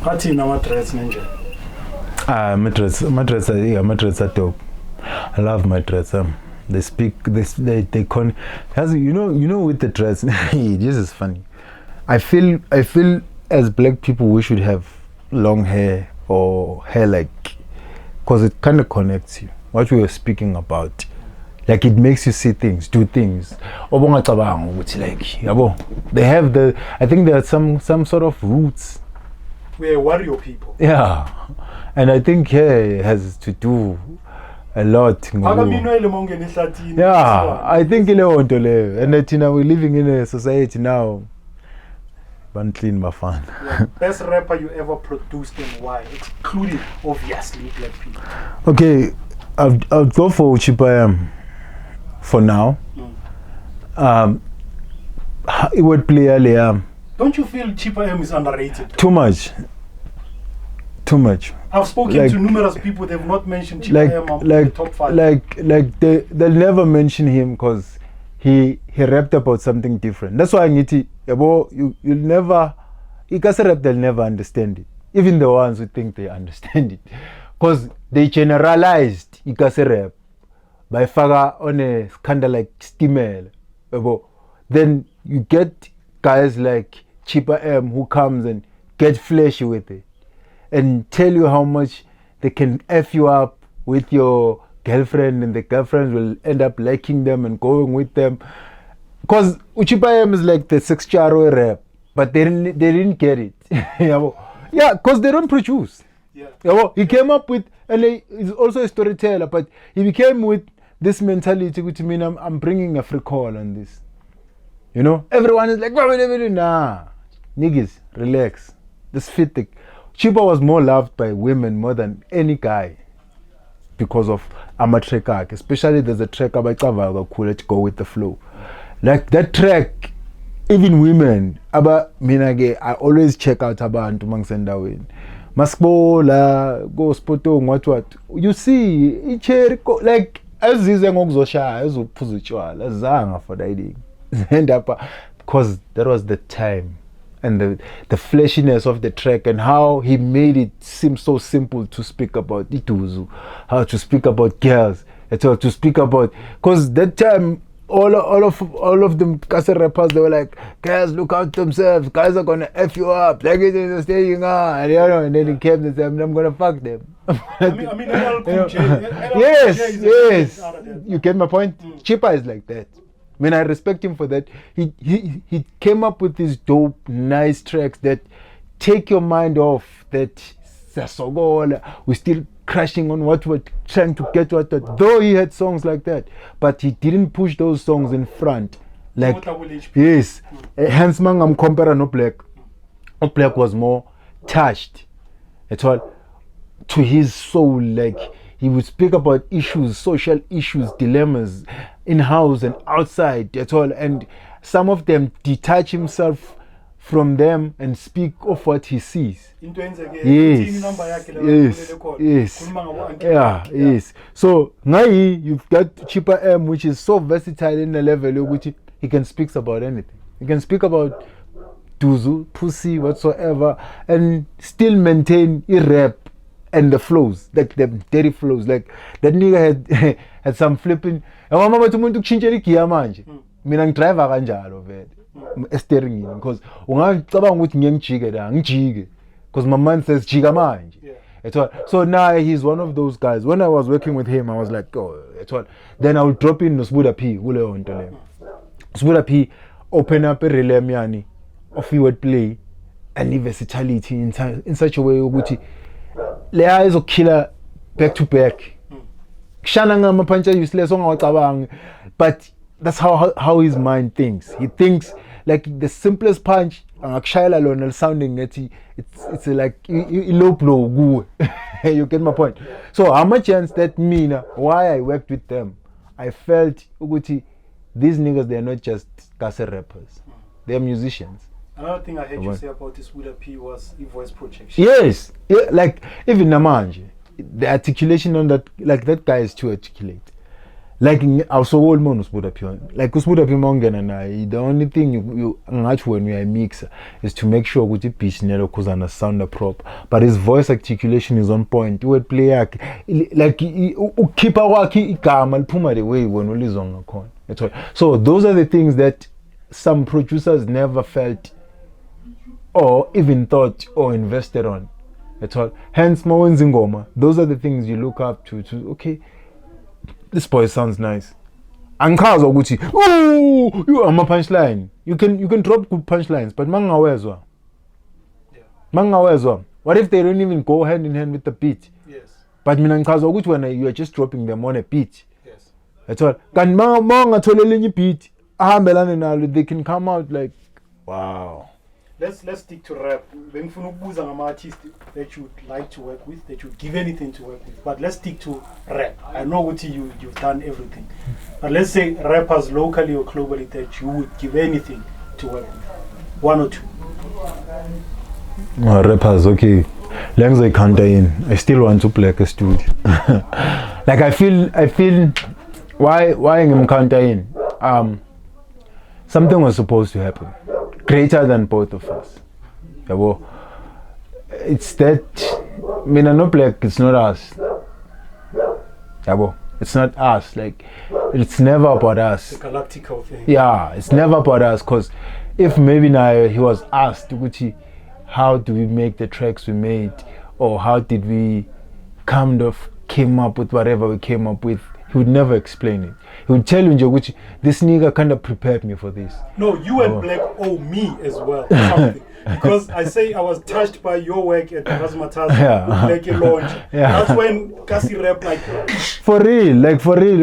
Kathina ama-dreads ninja. My dreads are dope. I love my dreads. They speak, they con. You know, with the dreads, this is funny. I feel as black people we should have long hair or hair like, because it kind of connects you. What we were speaking about, like it makes you see things, do things. They have I think there are some sort of roots. We're warrior people. Yeah, and I think hair has to do a lot. Yeah, I think and that we're living in a society now. One clean my fan. Yeah, best rapper you ever produced and why, excluding obviously black people. Okay, I'll go for Chippa M for now. It would play earlier. Don't you feel Chippa M is underrated? Too much. I've spoken to numerous people. They've not mentioned Chippa M in the top 5. They'll never mention him because he rapped about something different. That's why I need to. You'll never. Rap, they'll never understand it. Even the ones who think they understand it, because they generalized rap by faga on a kind of like steamer. Then you get guys like Chippa M who comes and get flashy with it and tell you how much they can F you up with your girlfriend, and the girlfriends will end up liking them and going with them. Because Chippa M is like the 6-charo rap, but they didn't get it. Yeah, because they don't produce. Yeah. He came up with, and he's also a storyteller, but he became with this mentality, which means I'm bringing a free call on this. You know, everyone is like, nah, niggas, relax. This fit thick. Chippa was more loved by women more than any guy because of Amatreka. Especially there's a track about Sjava, cool to go with the flow. Like that track, even women, I always check out abantu mangisendawini. Masbola, go spotong, what. You see, like, as is ngokuzosha, ezophuza utshwala, zanga for that. Because that was the time and the fleshiness of the track and how he made it seem so simple to speak about ituzu, how to speak about girls, to speak about, because that time all of them Kasa rappers, they were like, guys, look out themselves, guys are gonna F you up, like it is staying on, and then he came and said, I'm gonna fuck them. Yes, you get my point. Chippa is like that. I mean, I respect him for that. He came up with these dope, nice tracks that take your mind off that we're still crashing on what we're trying to get to. Though he had songs like that, but he didn't push those songs in front. Like, yes, hence man, I'm comparing no Black. No Black was more touched at all to his soul. Like, he would speak about issues, social issues, dilemmas, in-house and outside at all. And some of them detach himself from them and speak of what he sees. Yes. Yes. So now you've got Chippa M, which is so versatile in the level which he can speak about anything. He can speak about Duzu, pussy, whatsoever, and still maintain a rap and the flows, like the dirty flows. Like that nigga had some flipping. Mama tumuntu kuchinja ligiya manje. Mina ngidriver kanjalo vele. Steering because ungacabanga ukuthi ngiyengijike la ngijike because my man says jika manje. So now he's one of those guys. When I was working with him, I was like, oh, then I would drop in Sbuda P. Sbuda P open up a relay miani of wordplay and versatility in such a way ukuthi Lea is a killer back to back. Shananga mapancha useless ongawacabanga, but that's how his mind thinks. He thinks like the simplest punch angakshayela lona sounding it's like low blow good. You get my point. So how much chance that mean why I worked with them, I felt ukuthi these niggas, they're not just Kasa rappers, they're musicians. Another thing I heard you say about this Sbuda P was voice projection. Yes, yeah, like even Namanje, the articulation on that, like that guy is too articulate. like also old man Sbuda P. Like Sbuda P mongena na, the only thing you ngatch when you are a mixer is to make sure ukuthi pitch nelo kuzana sound prop, but his voice articulation is on point. Word play yakhe like ukhipha kwakhe igama liphuma the way when ulizwa ngakhona. So those are the things that some producers never felt or even thought or invested on at all. Hence mawenza ingoma, those are the things you look up to okay, this boy sounds nice. Angikhaza ukuthi ooh you are my punchline. You can drop good punchlines, but mangawezwa. Mangawezwa. What if they don't even go hand in hand with the beat? Yes. But mina ngikhaza ukuthi when you are just dropping them on a beat. Yes. At all. Kan mangatholele enye beat ahambelane nalo, they can come out like wow. Let's stick to rap. Bengifuna ukubuza ngama artists that you would like to work with, that you would give anything to work with. But let's stick to rap. I know what you've done everything. But let's say rappers locally or globally that you would give anything to work with. One or two. Rappers, okay. Long as I can't die in, I still want to play like a studio. Like I feel why I'm can't die in. Something was supposed to happen. Greater than both of us. Yeah, well, it's that Mina no black, it's not us. Yeah, well, it's not us. Like it's never about us. The galactical thing. Yeah, it's never about us, because if maybe now he was asked Gucci, how do we make the tracks we made, or how did we kind of came up with whatever we came up with, he would never explain it. He would tell you, Njoguchi, this nigga kind of prepared me for this. No, you and Black owe me as well something. Because I say I was touched by your work at Mathosa, Black launch. Yeah. That's when Kasi rap like for real.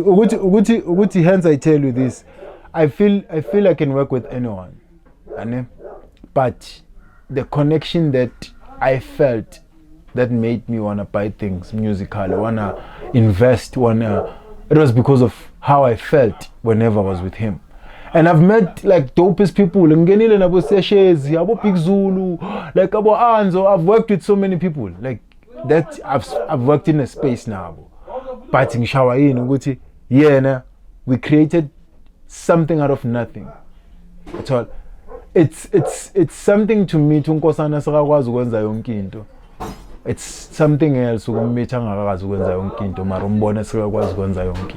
Uguti, hence I tell you this. I feel I can work with anyone. But the connection that I felt that made me wanna buy things musically, wanna invest, it was because of how I felt whenever I was with him. And I've met like dopest people, ngenile nabo Seshezi, abo Big Zulu, like abo Anzo. I've worked with so many people. Like that I've worked in a space now. But in Shawa we created something out of nothing. At all. It's something to me to nkosana sakwazi ukwenza yonke into. It's something else ukumitha ngakwazi ukwenza yonke into mara umbona sikakwazi ukwenza yonke.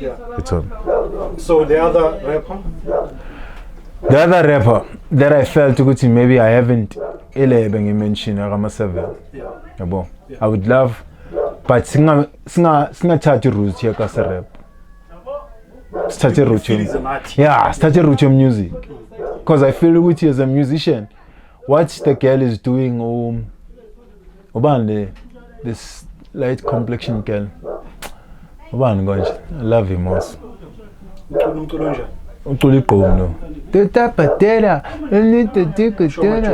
Yeah. It's all. So the other rapper? The other rapper that I felt ukuthi maybe I haven't elebe ngimention akama7. Yabo. I would love, but singathatha route yakase rap. Start a route music. Because I feel ukuthi as a musician, what the girl is doing, this light complexion girl. I love him also.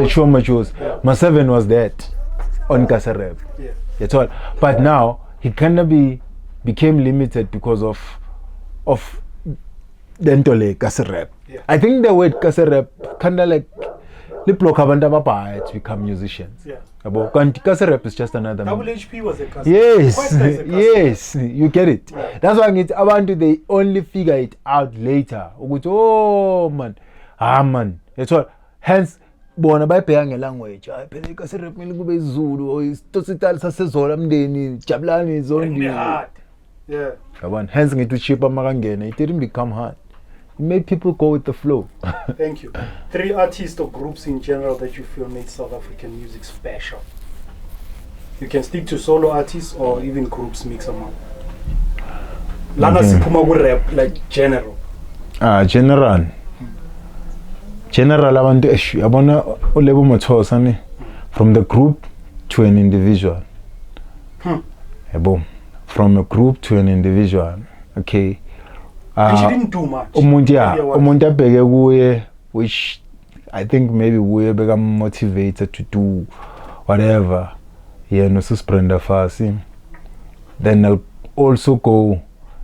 Sho Majozi. My 7 was that on Kasa Rap. That's all. But now he became limited because of Dentole Kasa Rap. I think the word Kasa Rap kinda like to become musicians. Kasa Rap is just another. HP was a Kasa. Yes, you get it. Yeah. That's why they only figure it out later. Oh man, that's all. Hence, bona bayibheka language. Kasa Rap kube Zulu or isitositali sasezola mndeni jabulani zondi. Yeah. Hence ngithi Chippa makangena, it didn't become hard. It made people go with the flow. Thank you. 3 artists or groups in general that you feel make South African music special. You can stick to solo artists or even groups, mix them up. Lana siphuma ku rap like general. General abantu yabona uLebo Mathosa ni from the group to an individual. From a group to an individual. Okay. And she didn't do much. Umuntu abheke kuye, which I think maybe we become motivated to do whatever. Yeah, no Brenda Fassie. Then I'll also go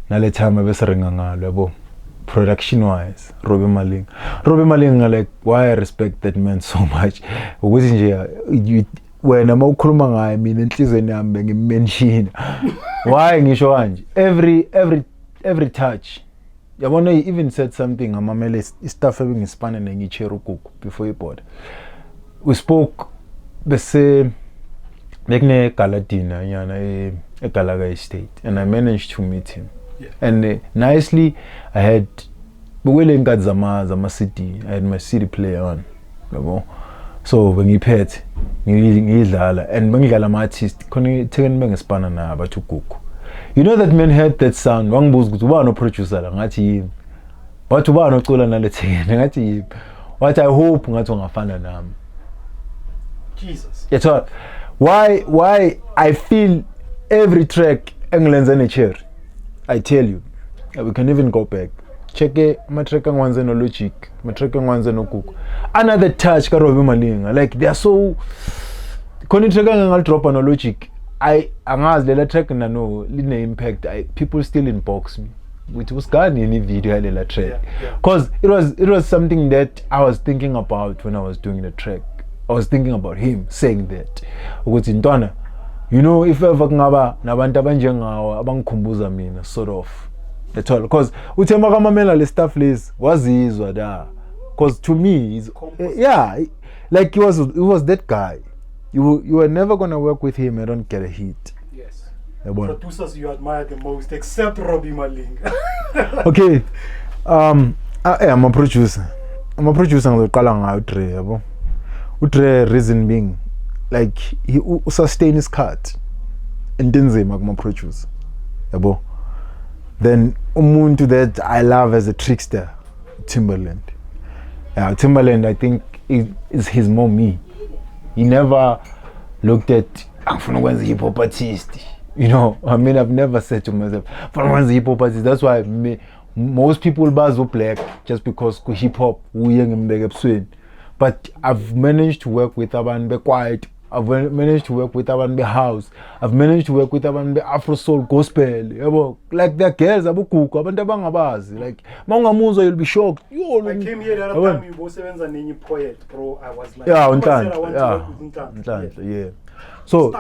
nale time abeseringa ngalo production wise. Robbie Malinga, like why I respect that man so much. Ukuthi nje wena mawukhuluma ngaye mina enhlizweni yami ngimention. Why ngisho kanje? every touch. Yabona, he even said something, amamele stuff having Spanish and ngichero kuku before he bought. We spoke bese bekne Galadina yana a Galaga estate, and I managed to meet him. Yeah. And nicely, I had Zama city. I had my CD player on. So when he paid, and when he got my artist, couldn't take me a spanner na about to cook. You know that men heard that sound. One was good one producer, ngati but one not call another thing. Ngati what I hope ngati ngafana nami. Jesus. It's all. Why I feel every track England's in a chair. I tell you, we can even go back. Check it, my track ones no logic, my track ones no cook. Another touch, Robbie Malinga. Like they are so. Koni track ngal drop no logic. I angas the track na no line impact. People still inbox me. It was gone in the video the track, cause it was something that I was thinking about when I was doing the track. I was thinking about him saying that. You know, if ever ngaba nabantu abanjengawe abangikhumbuza mina sort of. That's all. Cause uthemba kamamela le stuff list wazizwa da. Cause to me, yeah, like it was that guy. You were never gonna work with him and don't get a hit. Yes. Producers you admire the most, except Robbie Malinga. Okay. I'm a producer. I'm a producer with Kalanga Utre, yabo. Utre reason being, like he sustain his cut. And then say I'm a producer. Yabo. Then umuntu that I love as a trickster, Timbaland. Yeah, Timbaland I think is his more me. He never looked at I'm from a hip hop artist. You know, I mean, I've never said to myself, from a hip hop artist. That's why most people buzz black just because hip hop we young and big swing. But I've managed to work with Aban Be Quiet. I've managed to work with Aban Be House. I've managed to work with Aban Be Afro Soul Gospel. Like their girls, Abu Cook, Abandabanga Baz. Like Manga Muzo, you'll be shocked. I came here the other time, you both sevens and any poet, bro. I was like, yeah, on time. Yeah. So,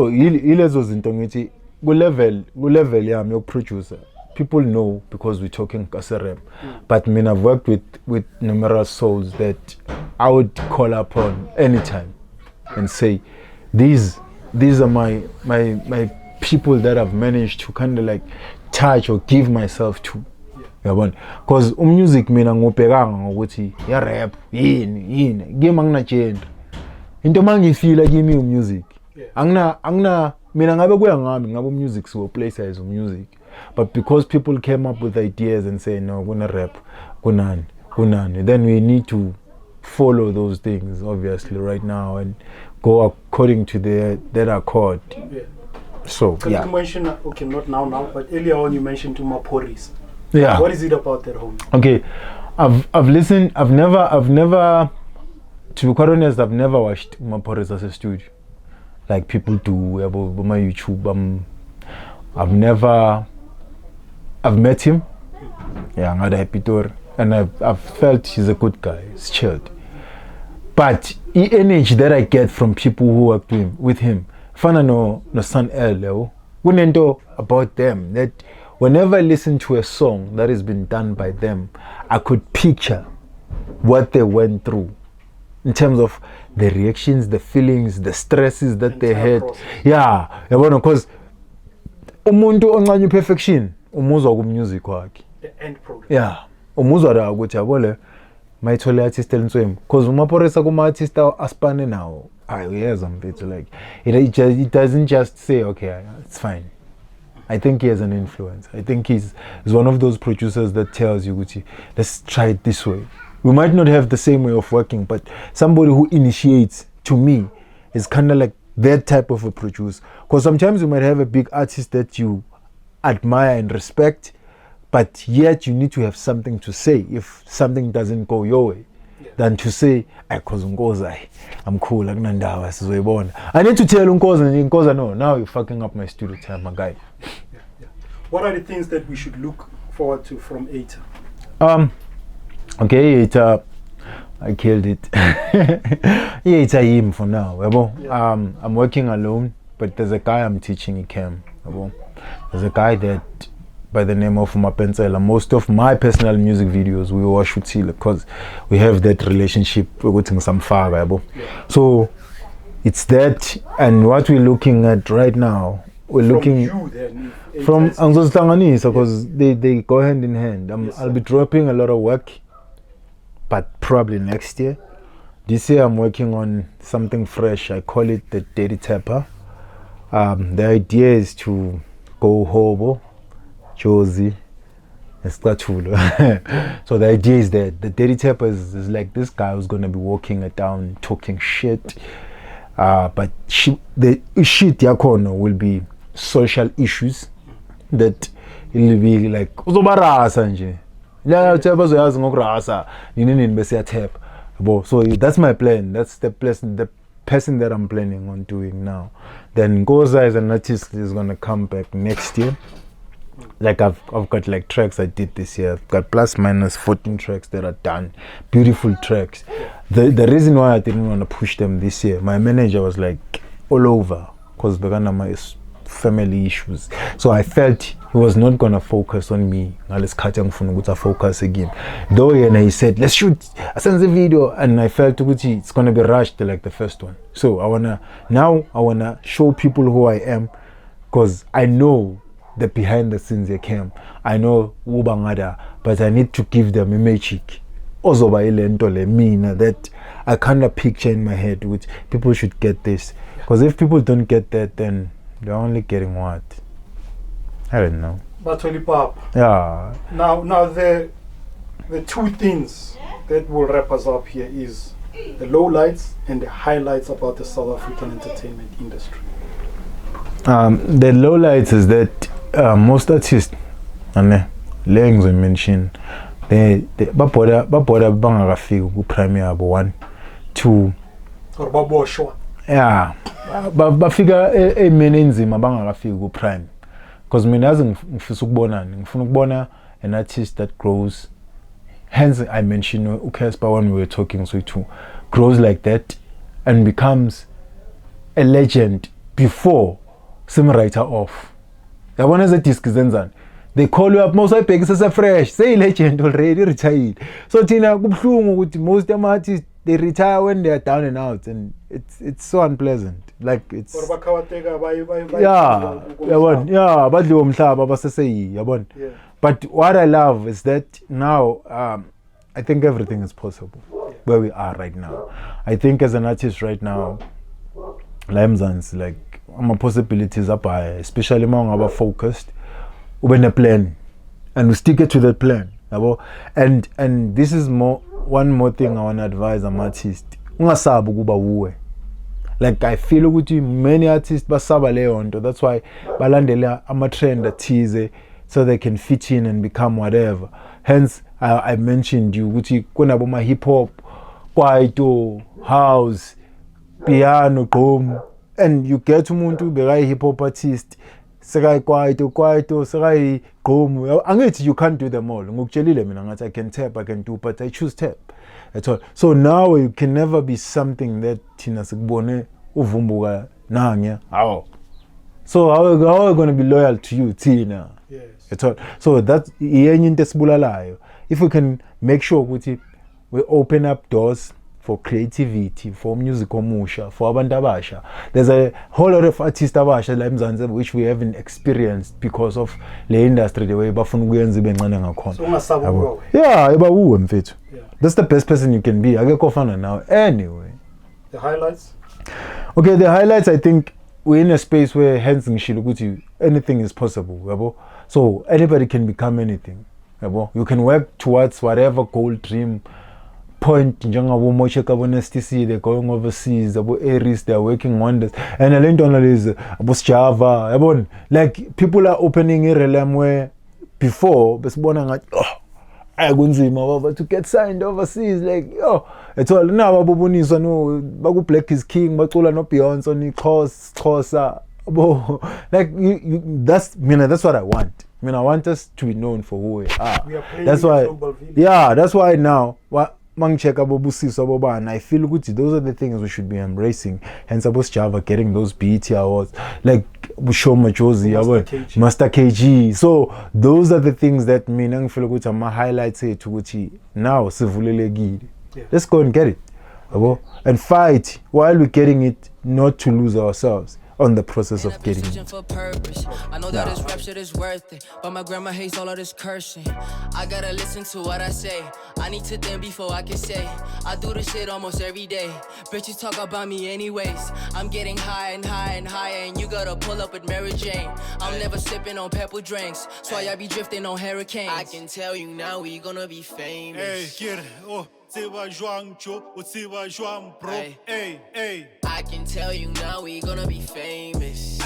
he was in Tongiti. Go level, yeah, I'm your producer. People know because we're talking as a rap. But I mean, I've worked with numerous souls that I would call upon anytime and say, these are my people that I've managed to kind of like touch or give myself to. Because music mina ngopekanga ngokuthi ya rap yini game angina into mangifila kimi music angina mina ngabe kuya ngami ngabe music so place as music, but because people came up with ideas and say no gonna rap kunani, then we need to follow those things obviously right now and go according to that accord. So yeah, you mentioned okay, not now but earlier on you mentioned to Maphorisa. Yeah. What is it about that home? Okay, I've listened. I've never, to be quite honest, I've never watched Maphorisa as a studio, like people do about my YouTube. I've met him. Yeah, I'm r.i.P, and I've felt he's a good guy. He's chilled. But the energy that I get from people who work with him, fana no son Lebo, wouldn't know about them that. Whenever I listen to a song that has been done by them, I could picture what they went through in terms of the reactions, the feelings, the stresses that they had. Process. Yeah, because umuntu oncane perfection umuzwa ku music wakhe. The end product. Yeah, umuzwa la ukuthi yabole mayithole artist elintswemu because uMaphorisa kuma artist aspane nawo. Yes, I'm like it doesn't just say okay, it's fine. I think he has an influence. I think he's one of those producers that tells you, let's try it this way. We might not have the same way of working, but somebody who initiates, to me, is kind of like that type of a producer. Because sometimes you might have a big artist that you admire and respect, but yet you need to have something to say if something doesn't go your way. Than to say, I'm cool, I need to tell Nkoza, no, now you're fucking up my studio time, my guy. What are the things that we should look forward to from A-reece? Okay, I killed it. It's a him for now. I'm working alone, but there's a guy I'm teaching, he came. There's a guy that by the name of Mapensela. Most of my personal music videos we were shooting because we have that relationship with some father. So it's that, and what we're looking at right now, we're looking from Angzos because they go hand in hand. I'll be dropping a lot of work, but probably next year. This year I'm working on something fresh. I call it the Dirty Tapper. The idea is to go hobo, Josie, and Statula. So the idea is that the Dirty Tapper is like this guy who's gonna be walking it down, talking shit. But the shit yakono will be social issues that will be like uzobarasa nje. Yeah, Chippa zoyazi ngokurasa. Nini bese tap. So that's my plan. That's the person that I'm planning on doing now. Then NKOZHA as an artist is gonna come back next year. Like I've got like tracks I did this year. I've got plus minus 14 tracks that are done. Beautiful tracks. The reason why I didn't want to push them this year, my manager was like all over because my family issues. So I felt he was not gonna focus on me. Let's focus again. Though he said, let's shoot a sense video, and I felt it's gonna be rushed like the first one. So I wanna show people who I am, because I know the behind the scenes they came. I know Ubangada, but I need to give them a magic. Also by that I kind of picture in my head, which people should get this. Because if people don't get that, then they're only getting what? I don't know. But Pop. Yeah. Now the two things that will wrap us up here is the lowlights and the highlights about the South African entertainment industry. The lowlights is that most artists, and Lengs we mention, they baphoda bangakafiki ku prime yabo 1 2 or baboshwa. Yeah, bafika emene enzima bangakafiki ku prime, because mina yazi ngifisa ukubona an artist that grows. Hence I mentioned uKespa when we were talking, so too grows like that and becomes a legend before some writer off. The one has a disc zenzani. They call you up, most I peg is a fresh, say legend already retired. So Tina with most of artists they retire when they are down and out, and it's so unpleasant. Like it's but what I love is that now I think everything is possible where we are right now. I think as an artist right now, Lamzans like my possibilities up high, especially among our focused. We have a plan, and we stick it to that plan. And this is one more thing I want to advise an artist. Like I feel with many artists basaba leonto. That's why balandela ama trend that tease so they can fit in and become whatever. Hence I mentioned you with kuna boma hip hop, kwaito, house, piano, boom, and you get umuntu be hip hop artist. Sekai kwaito, sekai gqom. Angithi you can't do them all. Ngikutshelile mina ngathi I can tap, I can do, but I choose tap. At all. So now you can never be something that thina sikubone uvumbuka nanya. How? So how are we going to be loyal to you, Tina? Yes. At all. So that's yenye into esibulalayo. If we can make sure we open up doors for creativity, for music omusha, for abantu abasha. There's a whole lot of artists abasha la eMzansi which we haven't experienced because of the industry the way bafuna ukuyenza ibe ncane ngakhona. So ungasaba uwe. Yeah, eba uwe mfethu. That's the best person you can be. Akekho fana now. Anyway. The highlights? Okay, the highlights, I think we're in a space where hence ngishilo ukuthi anything is possible, yabo. So anybody can become anything. Yabo. You can work towards whatever goal, dream, point. Njengabo Mocheka STC, they're going overseas. Abo A-reece, they're working wonders. And I learned on is abo Sjava. Yabo. Like people are opening a realm where before besibona ngathi to get signed overseas, like it's all now baboniswa no baku Black is King bacula no Beyonce ni Xhosa like that's what I want. I want us to be known for who we are. That's why now what mangicheka Busiswa bobana, I feel good. Those are the things we should be embracing. Hence about Sjava getting those BET awards. Like Sho Majozi, Master KG. So those are the things that mean I feel like I'm highlights it to which now let's go and get it. And fight while we're getting it, not to lose ourselves on the process of getting it. For purpose. I know that this rap shit is worth it, but my grandma hates all of this cursing. I gotta listen to what I say. I need to think before I can say. I do this shit almost every day. Bitches talk about me anyways. I'm getting high and high and higher, and you gotta pull up with Mary Jane. I'm never sipping on pepper drinks, so I be drifting on hurricanes. I can tell you now we gonna be famous. Hey, get it. Oh. I can tell you now we gonna be famous.